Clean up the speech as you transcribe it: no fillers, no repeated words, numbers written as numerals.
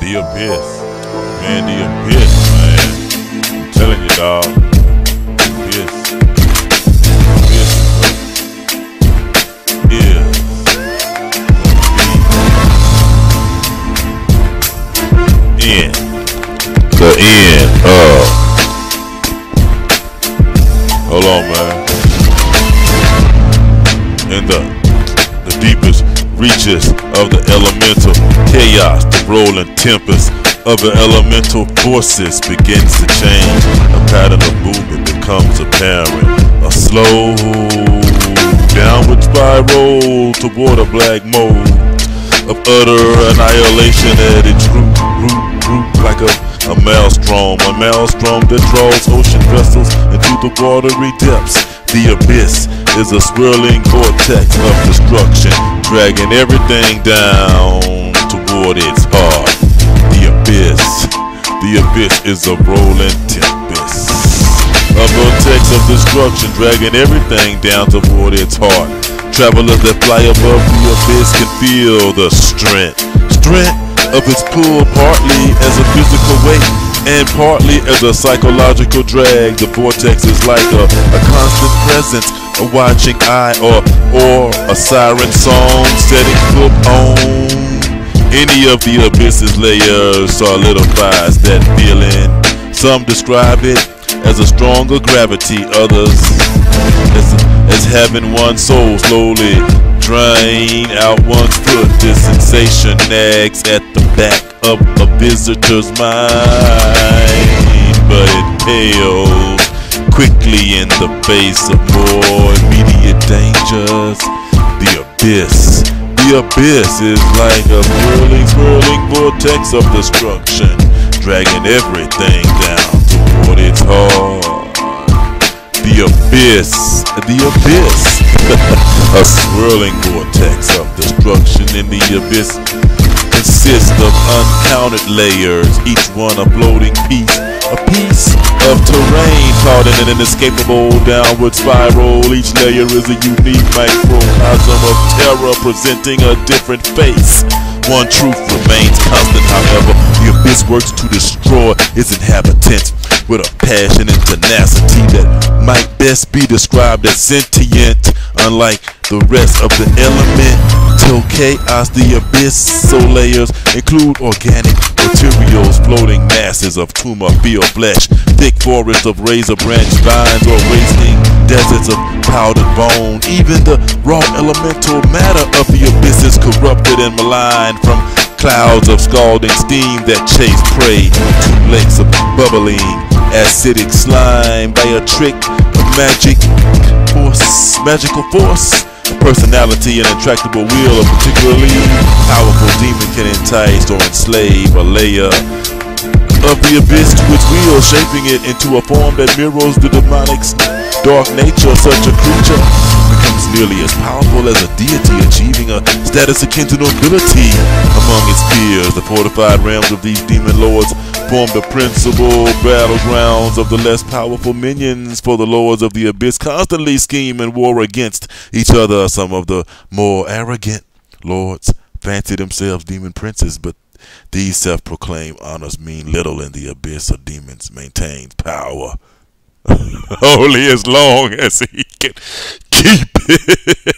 The Abyss. Man, The Abyss, man. I'm telling you, dog. The Abyss. The Abyss is the end of. Hold on, man. In the deepest reaches of the elemental chaos, the rolling tempest of the elemental forces begins to change. A pattern of movement becomes apparent. A slow downward spiral toward a black mold of utter annihilation at its root, like a maelstrom that draws ocean vessels into the watery depths. The abyss is a swirling vortex of destruction, dragging everything down toward its heart. The abyss is a rolling tempest, a vortex of destruction, dragging everything down toward its heart. Travelers that fly above the abyss can feel the strength of its pull, partly as a physical weight and partly as a psychological drag. The vortex is like a constant presence, a watching eye, or a siren song setting foot on any of the abyss's layers solidifies that feeling. Some describe it as a stronger gravity, others as having one's soul slowly drain out one's foot. This sensation nags at the back of a visitor's mind, but it pales quickly in the face of more immediate dangers. The abyss is like a swirling vortex of destruction, dragging everything down toward its heart. The abyss, a swirling vortex of destruction in the abyss consists of uncounted layers, each one a floating piece of terrain caught in an inescapable downward spiral. Each layer is a unique microcosm of terror presenting a different face. One truth remains constant, however, the abyss works to destroy its inhabitants with a passion and tenacity that might best be described as sentient. Unlike the rest of the elemental chaos, the abyssal layers include organic materials, floating masses of tumor-filled flesh, thick forests of razor branch vines, or wasting deserts of powdered bone. Even the raw elemental matter of the abyss is corrupted and maligned from clouds of scalding steam that chase prey to lakes of bubbling acidic slime by a trick of magical force. Personality and intractable will, a particularly powerful demon can entice or enslave a layer of the abyss to its will, shaping it into a form that mirrors the demonic's dark nature. Such a creature becomes nearly as powerful as a deity, achieving a status akin to nobility among its peers. The fortified realms of these demon lords form the principal battlegrounds of the less powerful minions, for the lords of the abyss constantly scheme and war against each other. Some of the more arrogant lords fancy themselves demon princes, but these self-proclaimed honors mean little in the abyss. A demon maintains power only as long as he can keep it.